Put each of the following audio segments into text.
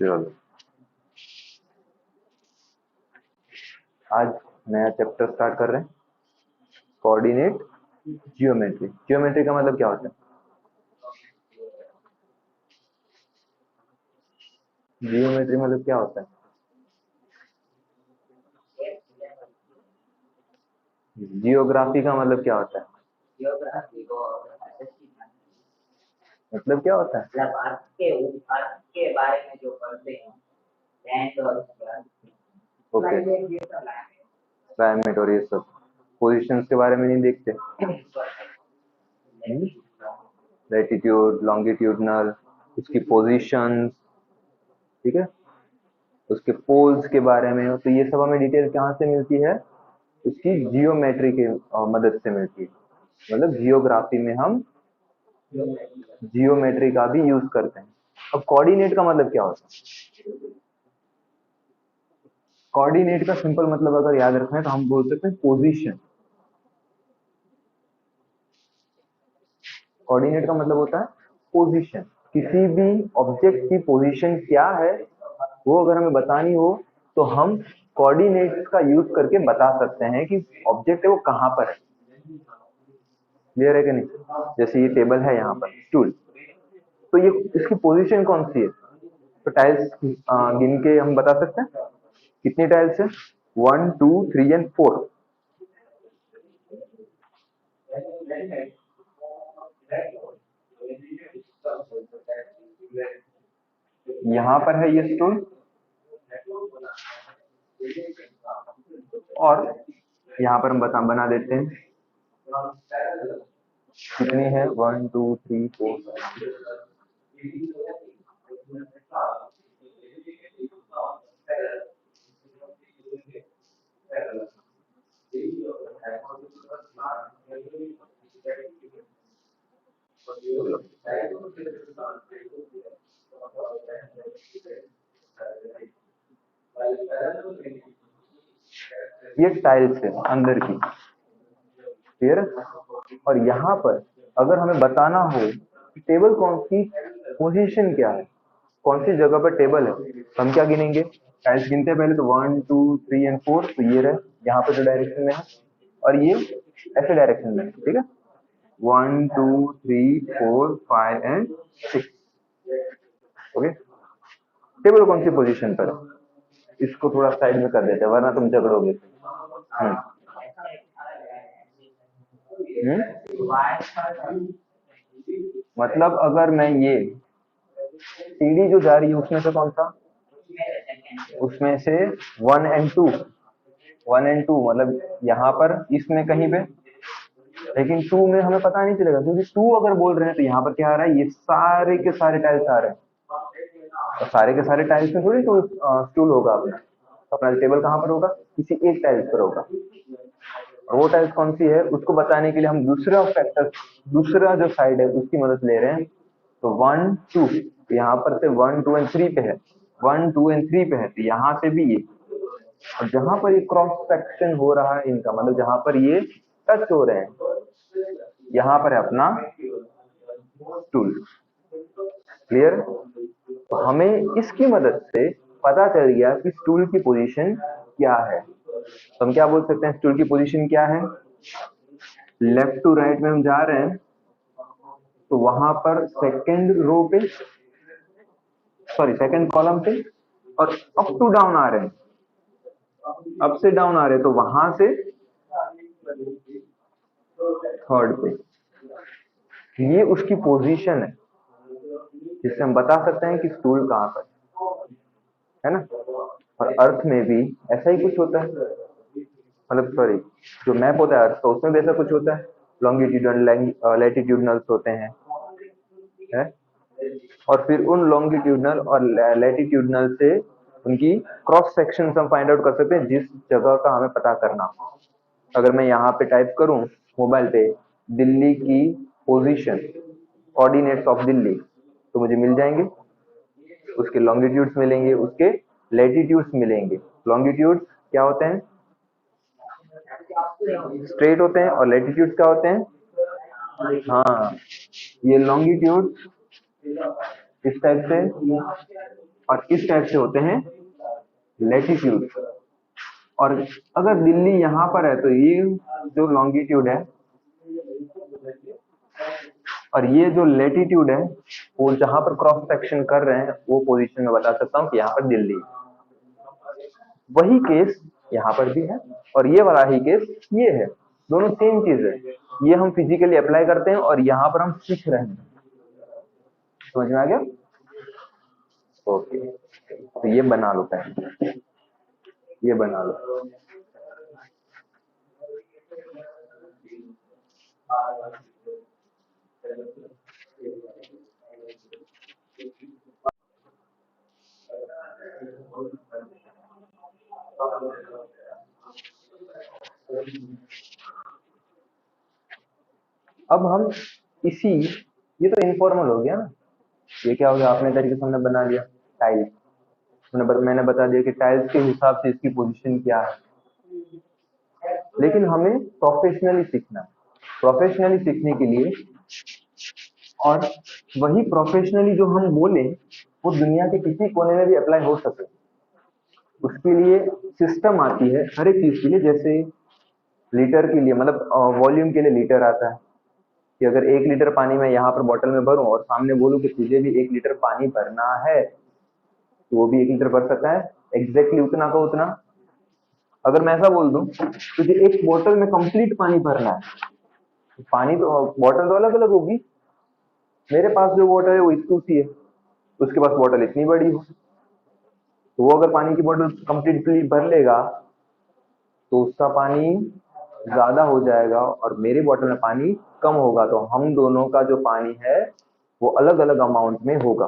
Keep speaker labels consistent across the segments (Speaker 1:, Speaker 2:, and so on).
Speaker 1: चलो, आज नया चैप्टर स्टार्ट कर रहे हैं, कोऑर्डिनेट जियोमेट्री। जियोमेट्री का मतलब क्या होता है? जियोमेट्री मतलब क्या होता है? जियोग्राफी का मतलब क्या होता है? मतलब क्या होता है?
Speaker 2: मतलब अर्थ के बारे में जो पढ़ते हैं, लैंड और
Speaker 1: ओके, क्लाइमेट और ये सब पोजीशंस के बारे में नहीं देखते? लैटिट्यूड, लॉन्गिट्यूडनल, उसकी पोजीशंस, ठीक है, उसके पोल्स के बारे में। तो ये सब हमें डिटेल कहाँ से मिलती है? उसकी जियोमेट्री के मदद से मिलती है। मतलब जियोग्राफी में हम जियोमेट्री का भी यूज करते हैं। अब कोऑर्डिनेट का मतलब क्या होता है? कोऑर्डिनेट का सिंपल मतलब अगर याद रखना है तो हम बोल सकते हैं पोजीशन। कोऑर्डिनेट का मतलब होता है पोजीशन। किसी भी ऑब्जेक्ट की पोजीशन क्या है वो अगर हमें बतानी हो तो हम कोऑर्डिनेट्स का यूज करके बता सकते हैं कि ऑब्जेक्ट है वो कहाँ पर है। क्लियर है कि नहीं? जैसे ये टेबल है यहाँ पर स्टूल, तो ये इसकी पोजीशन कौन सी है? तो टाइल्स गिन के हम बता सकते हैं कितनी टाइल्स है। 1 2 3 एंड 4। यहाँ पर है ये स्टूल और यहाँ पर हम बना देते हैं कितनी है, 1 2 3 4 ये टाइल्स है अंदर की। क्लियर है? और यहाँ पर अगर हमें बताना हो कि टेबल कौन सी पोजीशन क्या है, कौन सी जगह पर टेबल है, तो हम क्या गिनेंगे? टाइल्स गिनते हैं पहले तो 1 2 3 एंड 4। तो ये रहे यहाँ पे जो डायरेक्शन में है और ये ऐसे डायरेक्शन में है, ठीक है। 1 2 3 4 5 एंड 6। ओके, टेबल कौन सी पोजीशन पर है इसको थोड़ा साइड में कर देते हैं वरना तुम झगड़ोगे। हम्म मतलब अगर मैं ये सीढ़ी जो जा रही है उसमें से कौन सा, उसमें से 1 एंड 2, 1 एंड 2 मतलब यहाँ पर इसमें कहीं पे, लेकिन 2 में हमें पता नहीं चलेगा क्योंकि 2 अगर बोल रहे हैं तो यहाँ पर क्या आ रहा है, ये सारे के सारे टाइल्स आ रहे हैं और सारे के सारे टाइल्स में थोड़ी स्टूल होगा अपना। अपना टेबल कहाँ पर होगा? किसी एक टाइल्स पर होगा। और वो टाइल्स कौन सी है उसको बताने के लिए हम दूसरा फैक्टर, दूसरा जो साइड है उसकी मदद ले रहे हैं। तो 1 2 यहाँ पर से 1 2 एंड 3 पे है, 1 2 एंड 3 पे है, तो यहाँ से भी ये। और जहां पर ये क्रॉस सेक्शन हो रहा है इनका, मतलब जहां पर ये टच हो रहे हैं, यहाँ पर है अपना टूल। क्लियर? तो हमें इसकी मदद से पता चल गया कि स्टूल की पोजीशन क्या है। तो हम क्या बोल सकते हैं स्टूल की पोजीशन क्या है? लेफ्ट टू राइट में हम जा रहे हैं तो वहां पर सेकंड रो पे, सॉरी सेकंड कॉलम पे, और अप टू डाउन आ रहे हैं, अप से डाउन आ रहे हैं तो वहां से थर्ड पे। ये उसकी पोजीशन है जिससे हम बता सकते हैं कि स्टूल कहाँ पर है ना। और अर्थ में भी ऐसा ही कुछ होता है, मतलब सॉरी जो मैप होता है अर्थ का उसमें भी ऐसा कुछ होता है। लॉन्गिट्यूडनल लैटिट्यूडनल्स होते हैं है? और फिर उन लॉन्गिट्यूडनल और लैटिट्यूडनल से उनकी क्रॉस सेक्शन हम फाइंड आउट कर सकते हैं जिस जगह का हमें पता करना। अगर मैं यहाँ पे टाइप करूँ मोबाइल पे दिल्ली की पोजीशन, कोऑर्डिनेट्स ऑफ दिल्ली, तो मुझे मिल जाएंगे, उसके लॉन्गिट्यूड्स मिलेंगे, उसके लैटिट्यूड्स मिलेंगे। लॉन्गिट्यूड्स क्या होते हैं? स्ट्रेट होते हैं। और लैटिट्यूड्स क्या होते हैं? हाँ, ये लॉन्गिट्यूड इस टाइप से और इस टाइप से होते हैं लैटिट्यूड। और अगर दिल्ली यहाँ पर है तो ये जो लॉन्गिट्यूड है और ये जो लैटिट्यूड है, वो जहां पर क्रॉस सेक्शन कर रहे हैं वो पोजीशन में बता सकता हूँ कि यहाँ पर दिल्ली है। वही केस यहाँ पर भी है और ये वाला ही केस ये है, दोनों सेम चीज है। ये हम फिजिकली अप्लाई करते हैं और यहाँ पर हम सीख रहे हैं। समझ में आ गया? ओके, तो ये बना लो पहले, ये बना लो। अब हम इसी, ये तो इनफॉर्मल हो गया ना, ये क्या हो गया, आपने तरीके से हमने बना लिया टाइल्स, मैंने बता दिया कि टाइल्स के हिसाब से इसकी पोजीशन क्या है। लेकिन हमें प्रोफेशनली सीखना है, प्रोफेशनली सीखने के लिए, और वही प्रोफेशनली जो हम बोले वो दुनिया के किसी कोने में भी अप्लाई हो सके, उसके लिए सिस्टम आती है हर एक चीज के लिए। जैसे लीटर के लिए, मतलब वॉल्यूम के लिए लीटर आता है कि अगर 1 लीटर पानी मैं यहाँ पर बोतल में भरूं और सामने बोलूं कि तुझे भी 1 लीटर पानी भरना है, तो वो भी 1 लीटर भर सकता है, एग्जैक्टली उतना का उतना। अगर मैं ऐसा बोल दूं तुझे एक बोतल में कंप्लीट पानी भरना है, तो पानी तो बोतल तो अलग अलग होगी, मेरे पास जो बोतल है वो इतनी सी है, उसके पास बोतल इतनी बड़ी हो, तो वो अगर पानी की बोतल कंप्लीटली भर लेगा तो उसका पानी ज्यादा हो जाएगा और मेरी बोतल में पानी कम होगा, तो हम दोनों का जो पानी है वो अलग अलग अमाउंट में होगा,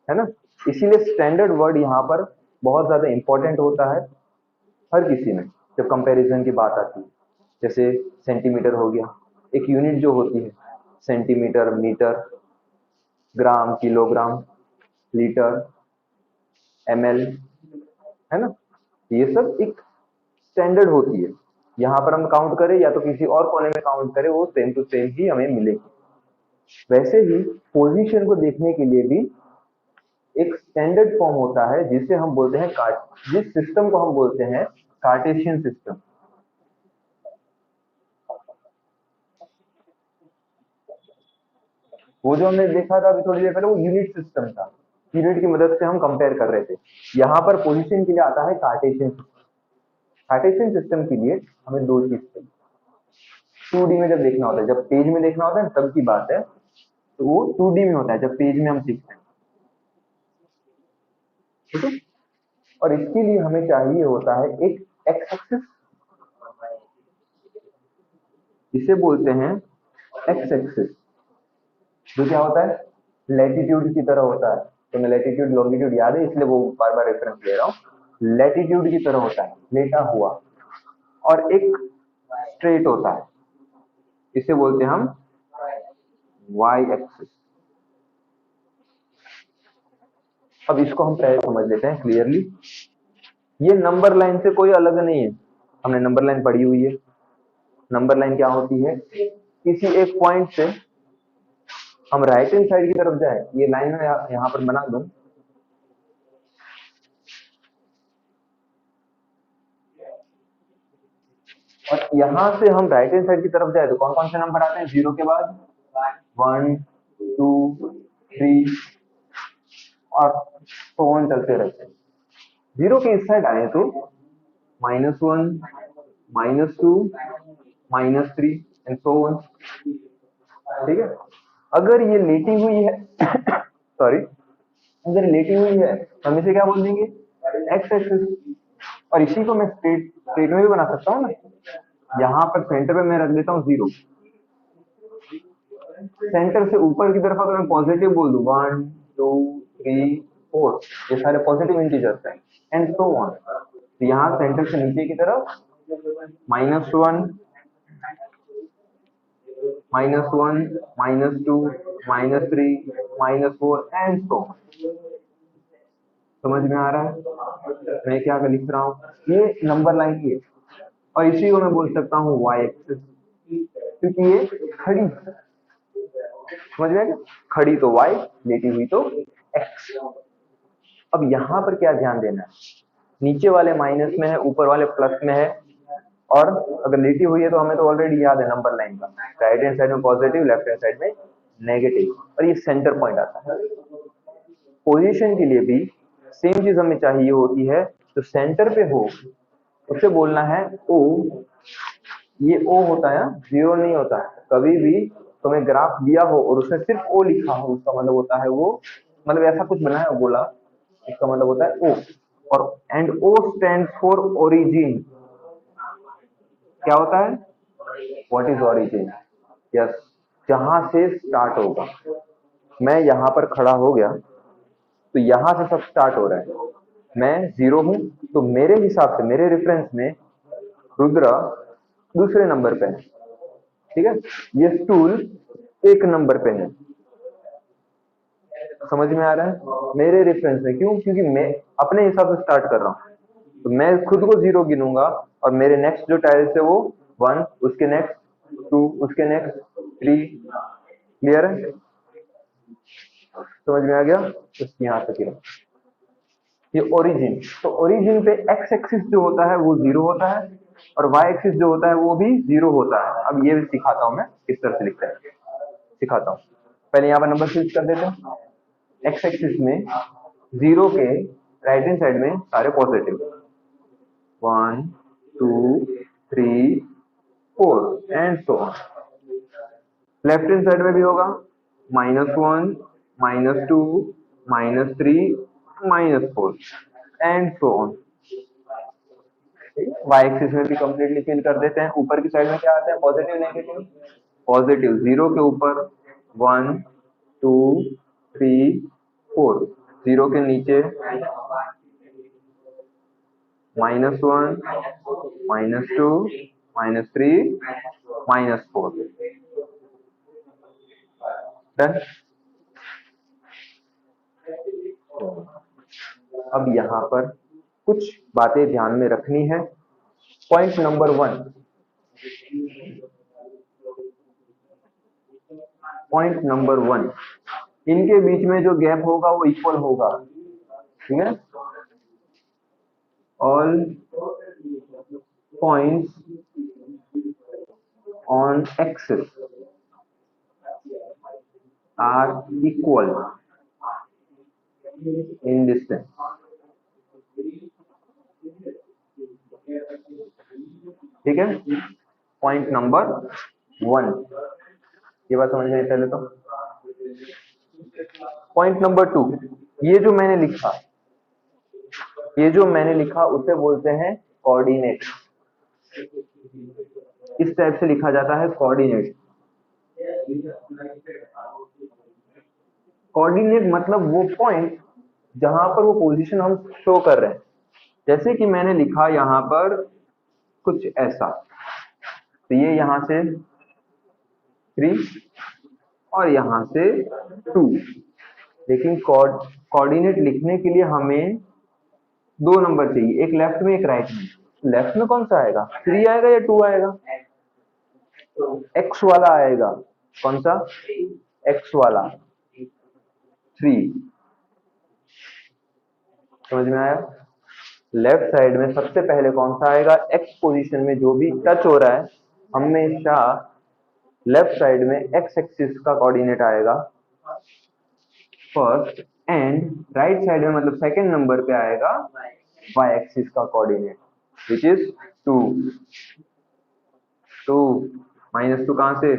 Speaker 1: है ना। इसीलिए स्टैंडर्ड वर्ड यहाँ पर बहुत ज्यादा इंपॉर्टेंट होता है हर किसी में जब कंपैरिजन की बात आती है। जैसे सेंटीमीटर हो गया, एक यूनिट जो होती है, सेंटीमीटर, मीटर, ग्राम, किलोग्राम, लीटर, ml, है ना, ये सब एक स्टैंडर्ड होती है। यहाँ पर हम काउंट करें या तो किसी और कोने में काउंट करें, वो सेम टू सेम ही हमें मिलेगी। वैसे ही पोजीशन को देखने के लिए भी एक स्टैंडर्ड फॉर्म होता है जिसे हम बोलते हैं जिस सिस्टम को हम बोलते हैं कार्टेशियन सिस्टम। वो जो हमने देखा था अभी थोड़ी देर पहले, वो यूनिट सिस्टम था, यूनिट की मदद से हम कंपेयर कर रहे थे। यहाँ पर पोजीशन के लिए आता है कार्टेशियन सिस्टम। कार्टेशियन सिस्टम के लिए हमें दो चीज चाहिए। 2D में जब देखना होता है, जब पेज में देखना होता है तब की बात है, तो वो 2D में होता है जब पेज में हम सीखते हैं, ठीक है। और इसके लिए हमें चाहिए होता है एक एक्स एक्सिस, इसे बोलते हैं एक्स एक्सिस, जो क्या होता है लैटिट्यूड की तरह होता है। तो मैं लैटिट्यूड लॉन्गिट्यूड याद है इसलिए वो बार बार रेफरेंस ले रहा हूँ। लैटिट्यूड की तरह होता है, लेटा हुआ, और एक स्ट्रेट होता है, इसे बोलते हैं हम वाई एक्सिस। अब इसको हम पहले समझ लेते हैं क्लियरली। ये नंबर लाइन से कोई अलग नहीं है, हमने नंबर लाइन पढ़ी हुई है। नंबर लाइन क्या होती है, किसी एक पॉइंट से हम राइट हैंड साइड की तरफ जाए, ये लाइन में यहाँ पर बना दूं, और यहाँ से हम राइट हैंड साइड की तरफ जाए तो कौन कौन से नंबर आते हैं, 0 के बाद 1 2 3 और तो ऑन चलते रहते हैं। 0 के इस साइड आए तो -1 -2 -3 एंड सो ऑन, ठीक है। अगर ये लेटी हुई है सॉरी, अगर लेटी हुई है तो हम इसे क्या बोल देंगे, एक्स एक्सिस। और इसी को मैं स्ट्रेट में भी बना सकता हूँ ना, यहाँ पर सेंटर पे मैं रख देता हूँ 0, सेंटर से ऊपर की तरफ अगर मैं पॉजिटिव बोल दूं 1 2 3 4, ये सारे पॉजिटिव इंटीजर्स हैं, एंड सो ऑन। तो यहाँ सेंटर से नीचे की तरफ -1 -1 -2 -3 -4 एंड सो। समझ में आ रहा है मैं क्या लिख रहा हूँ, ये नंबर लाइन की है। और इसी को मैं बोल सकता हूँ वाई एक्सिस, क्योंकि ये खड़ी, समझ में, खड़ी तो वाई, लेटी हुई तो एक्स। अब यहाँ पर क्या ध्यान देना है, नीचे वाले माइनस में है, ऊपर वाले प्लस में है, और अगर लिटी हुई है तो हमें तो ऑलरेडी याद है नंबर लाइन का, राइट हैंड साइड में पॉजिटिव, लेफ्ट हैंड साइड में नेगेटिव, और ये सेंटर पॉइंट आता है। पोजीशन के लिए भी सेम चीज हमें चाहिए होती है, तो सेंटर पे हो उसे बोलना है ओ। ये ओ होता है, जीरो नहीं होता है। कभी भी तुम्हें ग्राफ दिया हो और उसमें सिर्फ ओ लिखा हो, उसका मतलब होता है वो, मतलब ऐसा कुछ बनाया हो बोला, इसका मतलब होता है ओ। और and O stand for origin. क्या होता है, व्हाट इज ओरिजिन? यस, जहां से स्टार्ट होगा। मैं यहाँ पर खड़ा हो गया तो यहाँ से सब स्टार्ट हो रहा है, मैं जीरो हूं, तो मेरे हिसाब से, मेरे रेफरेंस में रुद्र दूसरे नंबर पे है, ठीक है, ये स्टूल एक नंबर पे है। समझ में आ रहा है? मेरे रेफरेंस में, क्यों? क्योंकि मैं अपने हिसाब से स्टार्ट कर रहा हूँ, तो मैं खुद को जीरो गिनूंगा, और मेरे नेक्स्ट जो टाइल्स है वो 1, उसके नेक्स्ट 2, उसके नेक्स्ट 3। क्लियर है? समझ में आ गया? तो यहाँ तक ही। ये ओरिजिन, तो ओरिजिन पे एक्स एक्सिस जो होता है वो जीरो होता है, और वाई एक्सिस जो होता है वो भी जीरो होता है। अब ये भी सिखाता हूं मैं किस तरह से लिखते हैं, सिखाता हूँ। पहले यहाँ पर नंबर स्विच कर देते हैं। एक्स एक्सिस में जीरो के राइट हैंड साइड में सारे positive, 1 2 3 4 and so on. Left hand side में भी होगा -1 -2 -3 -4 and so on. Y axis में भी कंप्लीटली फिल कर देते हैं। ऊपर की साइड में क्या आता है, पॉजिटिव नेगेटिव। पॉजिटिव जीरो के ऊपर 1 2 3 4, जीरो के नीचे -1 -2 -3 -4। डन। अब यहाँ पर कुछ बातें ध्यान में रखनी है। पॉइंट नंबर 1, पॉइंट नंबर 1, इनके बीच में जो गैप होगा वो इक्वल होगा, ठीक है। All points on axis are equal in distance. ठीक है, पॉइंट नंबर 1, ये बात समझ में पहले तो। पॉइंट नंबर 2, ये जो मैंने लिखा, ये जो मैंने लिखा उसे बोलते हैं कोऑर्डिनेट। इस टाइप से लिखा जाता है कोऑर्डिनेट। कोऑर्डिनेट मतलब वो पॉइंट जहां पर वो पोजीशन हम शो कर रहे हैं। जैसे कि मैंने लिखा यहां पर कुछ ऐसा, तो ये यहां से 3 और यहां से 2, लेकिन कोऑर्डिनेट लिखने के लिए हमें 2 नंबर चाहिए, एक लेफ्ट में एक राइट में। लेफ्ट में कौन सा आएगा, 3 आएगा या 2 आएगा? एक्स वाला आएगा। कौन सा? एक्स वाला 3। समझ में आया? लेफ्ट साइड में सबसे पहले कौन सा आएगा, एक्स पोजीशन में जो भी टच हो रहा है हमेशा लेफ्ट साइड में एक्स एक्सिस का कोऑर्डिनेट आएगा फर्स्ट, एंड राइट साइड में मतलब सेकंड नंबर पे आएगा वाई एक्सिस का कोऑर्डिनेट, विच इज 2। 2 -2 कहां से?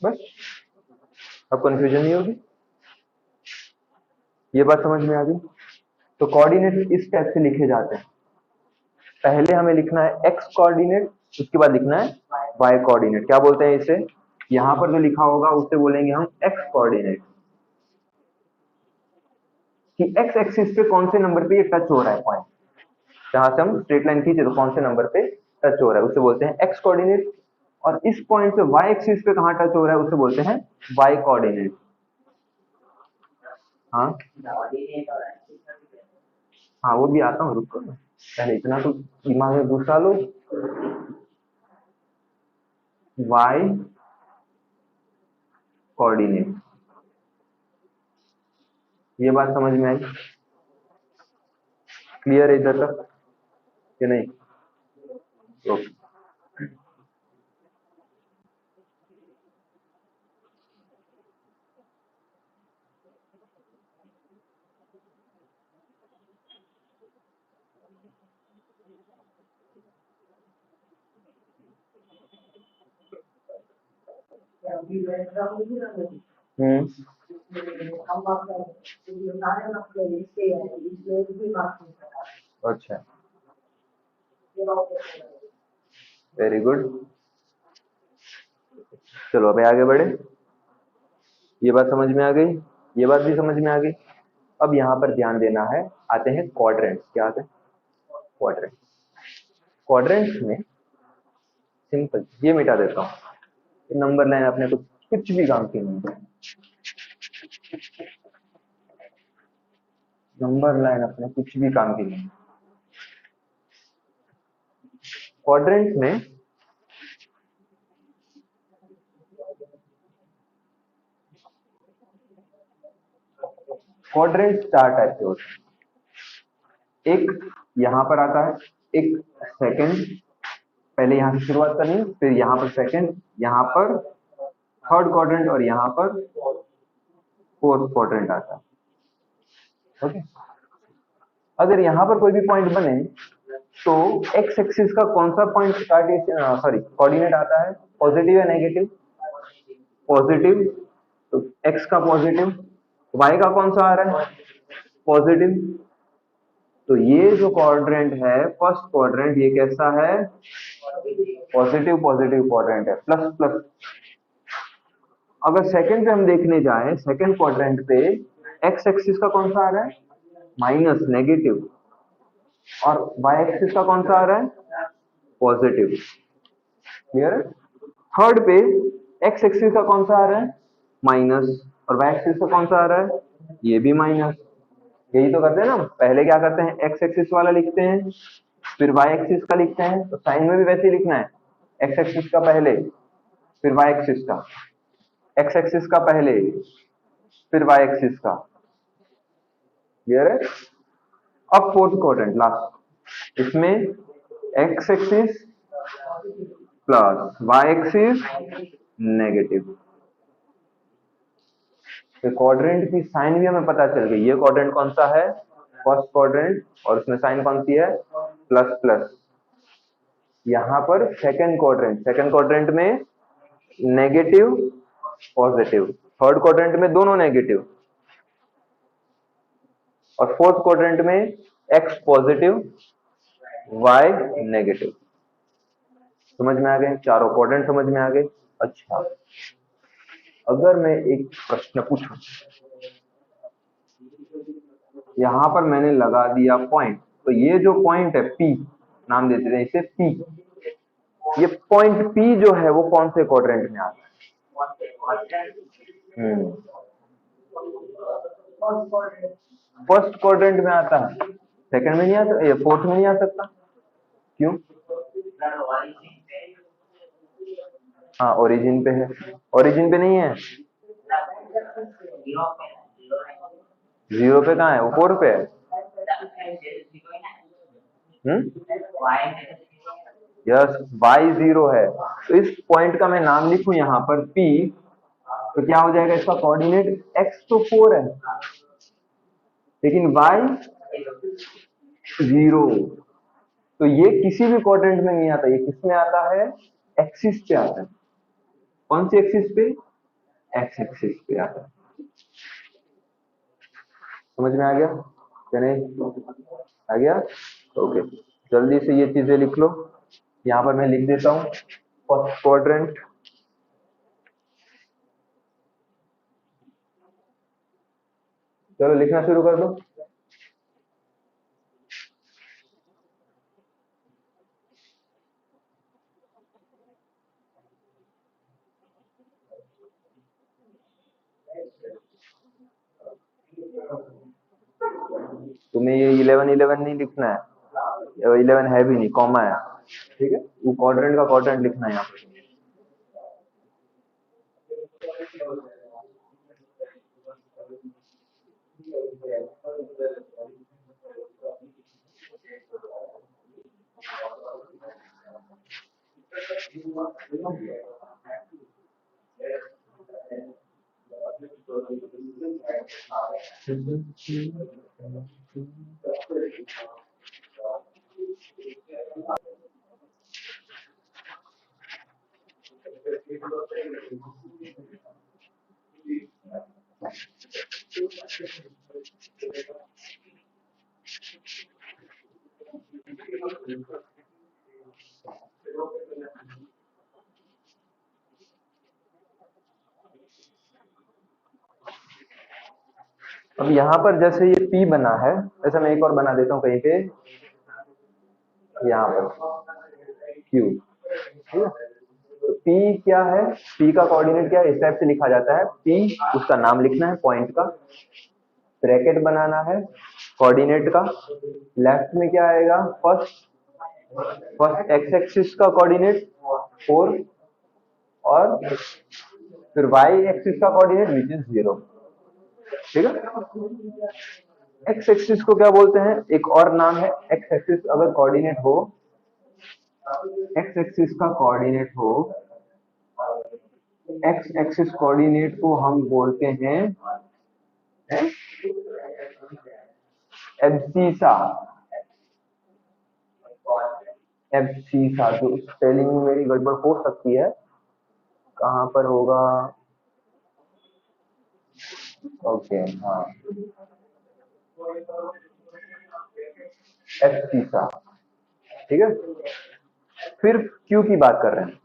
Speaker 1: बस, अब कंफ्यूजन नहीं होगी। ये बात समझ में आ गई? तो कोऑर्डिनेट इस टाइप से लिखे जाते हैं। पहले हमें लिखना है एक्स कोऑर्डिनेट, उसके बाद लिखना है वाई कोऑर्डिनेट। क्या बोलते हैं इसे? यहां पर जो लिखा होगा उससे बोलेंगे हम एक्स कोऑर्डिनेट, कि एक्स एक्सिस पे कौन से नंबर पे ये टच हो रहा है पॉइंट, जहां से हम स्ट्रेट लाइन खींचे तो कौन से नंबर पे टच हो रहा है उसे बोलते हैं एक्स कोऑर्डिनेट। और इस पॉइंट से वाई एक्सिस पे कहां टच हो रहा है उसे बोलते हैं वाई कोऑर्डिनेट। हाँ, हाँ वो भी आता हूँ, रुको पहले इतना तो दिमाग में घुसा लो। वाई कोऑर्डिनेट, ये बात समझ में आई? क्लियर है इधर तक कि नहीं? ओके। हम्म, अच्छा, वेरी गुड। चलो अभी आगे बढ़े। ये बात समझ में आ गई, ये बात भी समझ में आ गई। अब यहाँ पर ध्यान देना है, आते हैं क्वाड्रेंट्स। क्या आते हैं? क्वाड्रेंट। क्वाड्रेंट्स में सिंपल, ये मिटा देता हूँ, नंबर लाइन अपने को कुछ भी काम की नहीं है, नंबर लाइन अपने कुछ भी काम की नहीं। क्वाड्रेंट में क्वाड्रेंट चार टाइप के होते हैं। एक यहाँ पर आता है, एक सेकंड, पहले यहाँ से शुरुआत करनी है, फिर यहाँ पर सेकंड, यहाँ पर थर्ड क्वाड्रेंट और यहाँ पर फोर्थ क्वाड्रेंट आता है। ओके, अगर यहाँ पर कोई भी पॉइंट बने तो एक्स एक्सिस का कौन सा पॉइंट कोऑर्डिनेट आता है? पॉजिटिव या नेगेटिव? पॉजिटिव, तो एक्स का पॉजिटिव, वाई का कौन सा आ रहा है? पॉजिटिव। तो ये जो क्वाड्रेंट है, फर्स्ट क्वाड्रेंट, ये कैसा है? पॉजिटिव पॉजिटिव क्वाड्रेंट है, प्लस प्लस। अगर सेकंड पे हम देखने जाए, सेकंड क्वाड्रेंट पे एक्स एक्सिस का कौन सा आ रहा है? Minus, negative. और वाई एक्सिस का कौन सा आ रहा है? पॉजिटिव। क्लियर है? थर्ड पे एक्स एक्सिस का कौन सा आ रहा है? माइनस। और वाई एक्सिस का कौन सा आ रहा है? ये भी माइनस। यही तो करते हैं ना, पहले क्या करते हैं, एक्स एक्सिस वाला लिखते हैं, फिर वाई एक्सिस का लिखते हैं। तो साइन में भी वैसे ही लिखना है, एक्स एक्सिस का पहले, फिर वाई एक्सिस का, एक्स एक्सिस का पहले, फिर वाई एक्सिस का। क्लियर है? अब फोर्थ क्वाड्रेंट लास्ट, इसमें X axis plus Y axis negative. तो क्वाड्रेंट की साइन भी हमें पता चल गई, ये क्वाड्रेंट कौन सा है? फर्स्ट क्वाड्रेंट, और उसमें साइन कौन सी है? Plus plus. यहाँ पर सेकंड क्वाड्रेंट, सेकंड क्वाड्रेंट में नेगेटिव पॉजिटिव, थर्ड क्वाड्रेंट में दोनों नेगेटिव, और फोर्थ क्वाड्रेंट में एक्स पॉजिटिव वाई नेगेटिव। समझ में आ गए? चारों क्वाड्रेंट समझ में आ गए। अच्छा, अगर मैं एक प्रश्न पूछूं, यहां पर मैंने लगा दिया पॉइंट, तो ये जो पॉइंट है पी, नाम देते हैं इसे पी, ये पॉइंट पी जो है वो कौन से क्वाड्रेंट में आता है? फर्स्ट क्वाड्रेंट में आता है, सेकंड में नहीं आता, ये फोर्थ में नहीं आ सकता। क्यों? हाँ ओरिजिन पे है, ओरिजिन पे नहीं है। जीरो पे कहाँ है? वो फोर पे है। यस, वाई जीरो है। तो इस पॉइंट का मैं नाम लिखूं यहाँ पर पी, तो क्या हो जाएगा? इसका कोऑर्डिनेट एक्स तो 4 है, लेकिन वाई 0। तो ये किसी भी क्वाड्रेंट में नहीं आता, ये किस में आता है? एक्सिस पे आता है। कौन सी एक्सिस पे? एक्स एक्सिस पे आता है। समझ में आ गया क्या? नहीं आ गया? ओके, जल्दी से ये चीजें लिख लो, यहाँ पर मैं लिख देता हूँ फर्स्ट क्वाड्रेंट, चलो लिखना शुरू कर दो। तुम्हें ये 11 नहीं लिखना है, 11 है भी नहीं, कॉमा है, ठीक है, वो क्वाड्रेंट का क्वाड्रेंट लिखना है यहाँ पे। अब यहाँ पर जैसे ये P बना है, ऐसा मैं एक और बना देता हूँ कहीं पे, यहाँ पर Q, तो P क्या है, P का कोऑर्डिनेट क्या है, इस टाइप से लिखा जाता है, P उसका नाम लिखना है पॉइंट का, ब्रैकेट बनाना है कोऑर्डिनेट का, लेफ्ट में क्या आएगा, फर्स्ट एक्स एक्सिस का कोऑर्डिनेट 4 और फिर वाई एक्सिस का कोऑर्डिनेट विच इज 0, ठीक है। एक्स एक्सिस को क्या बोलते हैं, एक और नाम है एक्स एक्सिस, अगर कोऑर्डिनेट हो, एक्स एक्सिस का कोऑर्डिनेट हो, एक्स एक्सिस कोऑर्डिनेट को हम बोलते हैं एब्सीसा, एब्सीसा, जो स्पेलिंग में मेरी गड़बड़ हो सकती है, कहाँ पर होगा, ओके, हाँ, एब्सीसा, ठीक है। फिर क्यू की बात कर रहे हैं,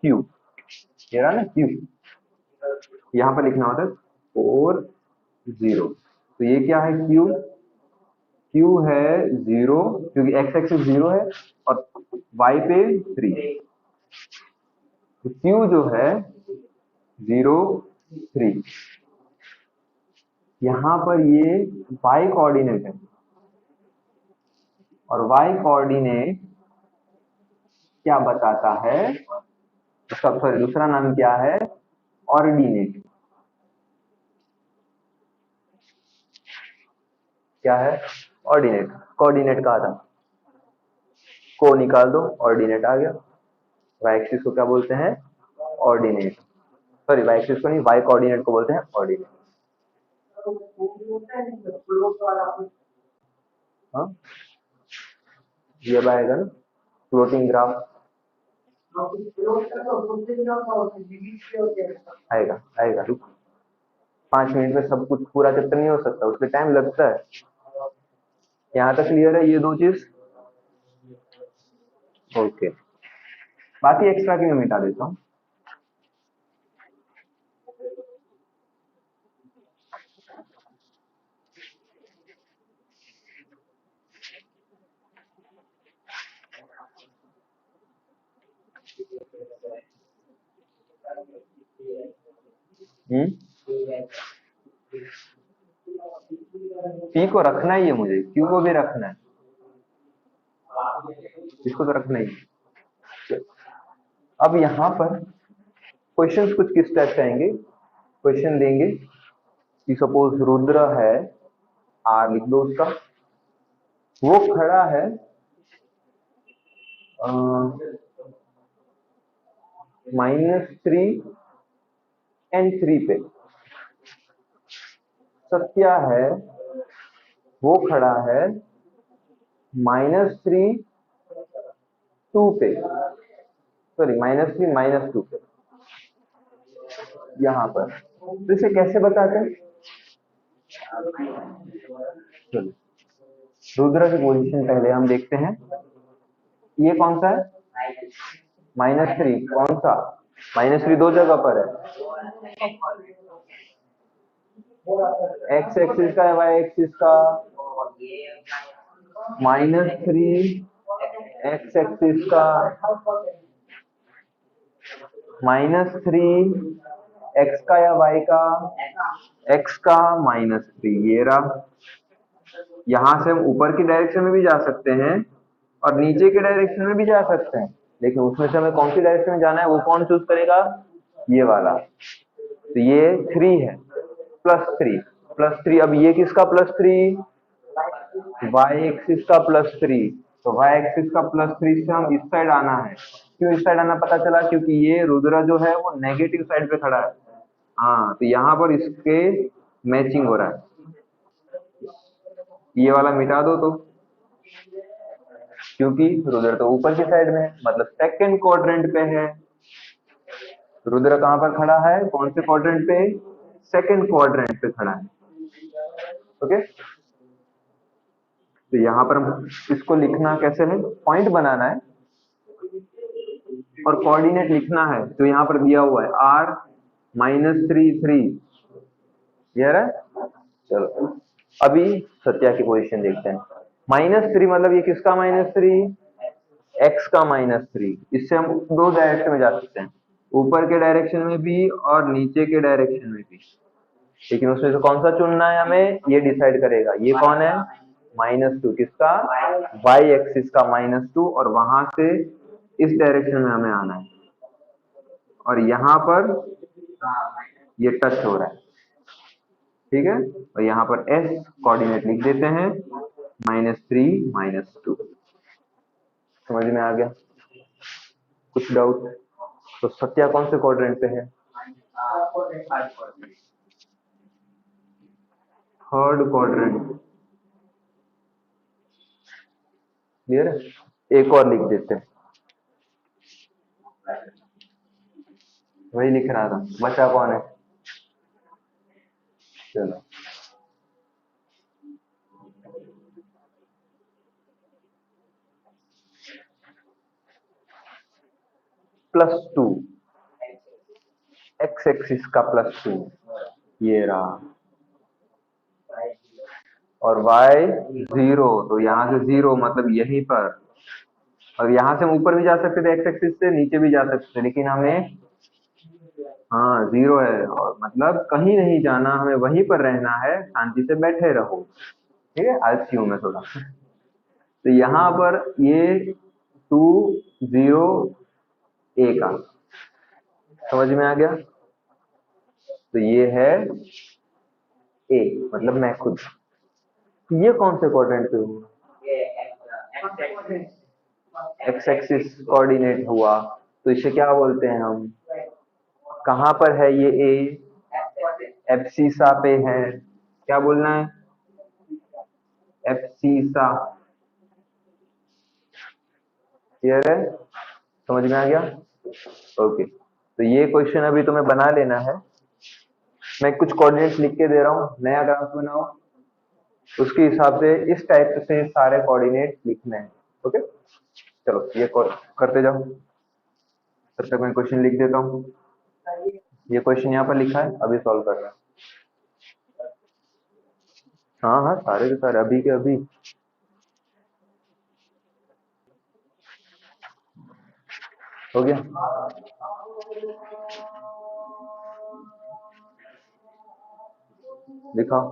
Speaker 1: क्यू, ये रहा ना क्यू, यहाँ पर लिखना होता है 4 0, तो ये क्या है क्यू, क्यू है 0 क्योंकि एक्स एक्सिस 0 है और वाई पे 3, तो क्यू जो है 0 3, यहाँ पर ये वाई कोऑर्डिनेट है और वाई कोऑर्डिनेट क्या बताता है, उसका सॉरी दूसरा नाम क्या है, ऑर्डिनेट, क्या है, ऑर्डिनेट, कोऑर्डिनेट कहा था, को निकाल दो, ऑर्डिनेट आ गया, वाई एक्सिस को क्या बोलते हैं, ऑर्डिनेट, सॉरी वाई एक्सिस को नहीं, वाई कोऑर्डिनेट को बोलते हैं ऑर्डिनेट। हाँ, ये अब आएगा ना फ्लोटिंग ग्राफ, आएगा आएगा, रुक, 5 मिनट में सब कुछ पूरा चैप्टर नहीं हो सकता, उसमें टाइम लगता है। यहाँ तक क्लियर है ये दो चीज, ओके, बाकी एक्स्ट्रा की मैं मिटा देता हूँ। पी को रखना ही है मुझे, क्यू को भी रखना है, इसको तो रखना ही है। अब यहाँ पर क्वेश्चंस कुछ किस टाइप से आएंगे, क्वेश्चन देंगे कि सपोज रुद्र है, आर लिख दो उसका, वो खड़ा है -3 and 3 पे, सत्या है वो खड़ा है -3 2 पे, सॉरी -3 -2 पे, यहाँ पर, तो इसे कैसे बताते हैं, रुद्र की पोजीशन पहले हम देखते हैं, ये कौन सा है, -3, कौन सा, -3 दो जगह पर है, एक्स एक्सिस का या वाई एक्सिस का, -3 एक्स एक्सिस का, -3 एक्स का या वाई का, एक्स का -3, ये रहा, यहाँ से हम ऊपर की डायरेक्शन में भी जा सकते हैं और नीचे के डायरेक्शन में भी जा सकते हैं, लेकिन उसमें से हमें कौन सी डायरेक्शन में जाना है वो कौन चूज करेगा? ये वाला। तो ये 3 है, +3 +3। अब ये किसका +3? वाई एक्सिस का +3। तो वाई एक्सिस का +3 से हम इस साइड आना है। क्यों इस साइड आना पता चला? क्योंकि ये रुद्र जो है वो नेगेटिव साइड पे खड़ा है। हाँ, तो यहाँ पर इसके मैचिंग हो रहा है। ये वाला मिटा दो तो, क्योंकि रुद्र तो ऊपर की साइड में है, मतलब सेकंड क्वाड्रेंट पे है। रुद्र कहाँ पर खड़ा है? कौन से क्वाड्रेंट पे? सेकंड क्वाड्रेंट पे खड़ा है। ओके, तो यहाँ पर हम इसको लिखना कैसे है? पॉइंट बनाना है और कोऑर्डिनेट लिखना है जो यहाँ पर दिया हुआ है r-3 क्लियर है? चलो अभी सत्या की पोजीशन देखते हैं। -3 मतलब ये किसका -3? x का -3। इससे हम दो डायरेक्शन में जा सकते हैं, ऊपर के डायरेक्शन में भी और नीचे के डायरेक्शन में भी, लेकिन उसमें से कौन सा चुनना है हमें ये डिसाइड करेगा। ये कौन है? -2 किसका? y एक्सिस का -2, और वहां से इस डायरेक्शन में हमें आना है और यहाँ पर ये टच हो रहा है, ठीक है? और यहाँ पर s कोऑर्डिनेट लिख देते हैं -3 -2। समझ में आ गया? कुछ डाउट? तो सत्या कौन से क्वाड्रेंट पे है? Third quadrant. क्लियर है? एक और लिख देते हैं, वही लिख रहा था। बचा कौन है? चलो +2, x एक्सिस का +2 ये रहा, और y 0, तो यहाँ से 0 मतलब यहीं पर। और यहाँ से हम ऊपर भी जा सकते थे, x एक्सिस से नीचे भी जा सकते थे, लेकिन हमें हाँ 0 है, और मतलब कहीं नहीं जाना, हमें वहीं पर रहना है, शांति से बैठे रहो। ठीक है, आलसी हूं मैं थोड़ा। तो यहाँ पर ये 2 0 a का समझ में आ गया? तो ये है a, मतलब मैं खुद। ये कौन से क्वाड्रेंट पे हुआ? एक्स एक्सिस कोऑर्डिनेट हुआ, तो इसे क्या बोलते हैं हम? कहाँ पर है ये a? एब्सिसा पे है। क्या बोलना है? एब्सिसा। क्लियर है? समझ में आ गया? ओके, तो ये क्वेश्चन अभी तुम्हें बना लेना है। मैं कुछ कोऑर्डिनेट्स लिख के दे रहा हूँ, नया ग्राफ बनाओ, उसके हिसाब से इस टाइप से सारे कोऑर्डिनेट लिखने हैं। ओके, चलो ये करते जाओ, तब तक मैं क्वेश्चन लिख देता हूँ। ये क्वेश्चन यहाँ पर लिखा है, अभी सॉल्व कर रहा है। हाँ हाँ, सारे के सारे अभी के अभी। हो गया? दिखाओ।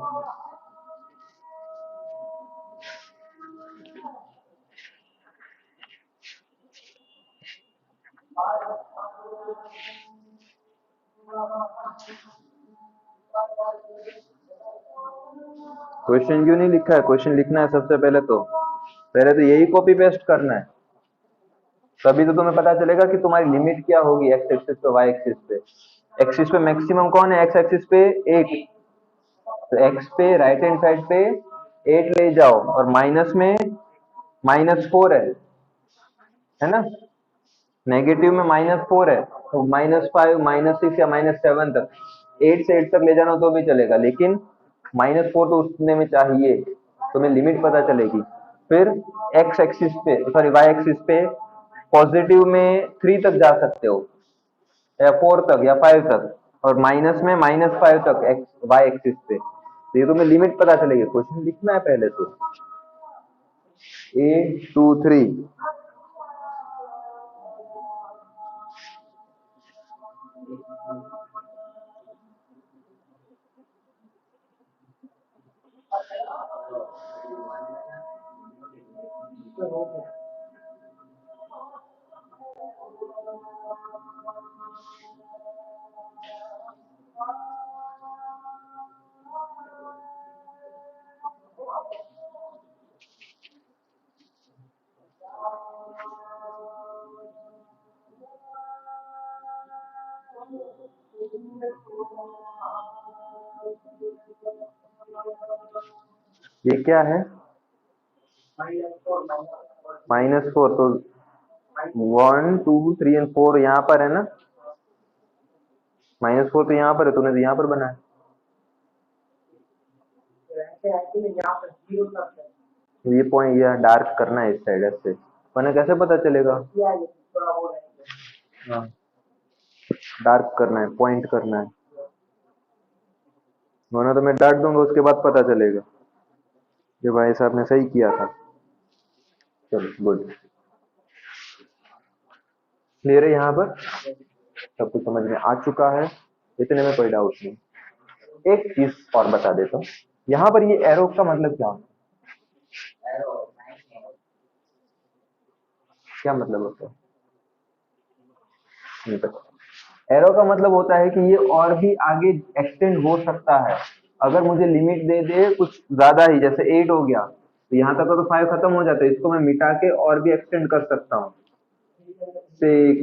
Speaker 1: क्वेश्चन क्यों नहीं लिखा है? क्वेश्चन लिखना है सबसे पहले तो। पहले तो यही कॉपी पेस्ट करना है, तभी तो तुम्हें पता चलेगा कि तुम्हारी लिमिट क्या होगी एक्स एक्सिस पे वाई एक्सिस पे। एक्सिस पे मैक्सिमम कौन है? एक्स एक्सिस पे 8, तो एक्स पे राइट हैंड साइड पे 8 ले जाओ, और माइनस में -4 है ना? नेगेटिव में -4 है, तो -5 -6 या -7 तक, 8 से 8 तक ले जाना तो भी चलेगा, लेकिन -4 तो उतने में चाहिए, तुम्हें लिमिट पता चलेगी। फिर एक्स एक्सिस पे, सॉरी वाई एक्सिस पे पॉजिटिव में 3 तक जा सकते हो, या 4 तक या 5 तक, और माइनस में -5 तक एक्स वाई एक्सिस पे। तो ये तुम्हें लिमिट पता चलेगी। क्वेश्चन लिखना है पहले तो A23। ये क्या है? -4, तो 1 2 3 और 4 यहाँ पर है ना, -4 तो यहाँ पर है, तूने तो यहाँ पर बनाया। ये पॉइंट ये डार्क करना है इस साइड से, मैंने कैसे पता चलेगा? हाँ, डार्क करना है, पॉइंट करना है, वरना तो मैं डांट दूंगा, उसके बाद पता चलेगा कि भाई साहब ने सही किया था। चलो गुड, क्लियर है यहाँ पर, सब कुछ समझ में आ चुका है, इतने में कोई डाउट नहीं। एक चीज और बता देता हूँ, यहाँ पर ये एरो का मतलब क्या होता है? क्या मतलब होता है? नहीं पता। एरो का मतलब होता है कि ये और भी आगे एक्सटेंड हो सकता है, अगर मुझे लिमिट दे दे कुछ ज्यादा ही, जैसे 8 हो गया तो यहाँ तक तो 5 खत्म हो जाता है, इसको मैं मिटा के और भी एक्सटेंड कर सकता हूँ, 6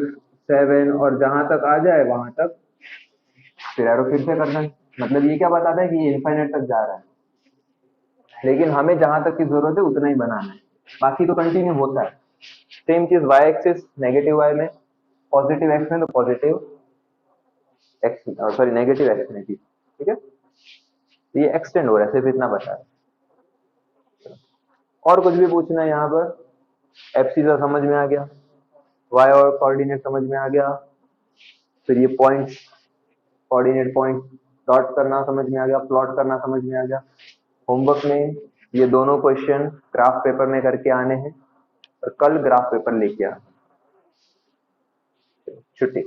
Speaker 1: 7 और जहां तक आ जाए वहां तक फिर एरो फिर से करना है। मतलब ये क्या बताता है कि ये इनफाइनाइट तक जा रहा है, लेकिन हमें जहां तक की जरूरत है उतना ही बनाना है, बाकी तो कंटिन्यू होता है। सेम चीज वाई एक्सिस, नेगेटिव वाई में, पॉजिटिव एक्स में तो positive x, sorry negative x में भी, ठीक है। तो ये एक्सटेंड हो रहा है, सिर्फ इतना बता है। और कुछ भी पूछना है यहाँ पर? एफ सी का समझ में आ गया, वाई और कोऑर्डिनेट समझ में आ गया, फिर ये पॉइंट कोऑर्डिनेट पॉइंट डॉट करना समझ में आ गया, प्लॉट करना समझ में आ गया। होमवर्क में ये दोनों क्वेश्चन ग्राफ पेपर में करके आने हैं और कल ग्राफ पेपर लेके आना। छुट्टी।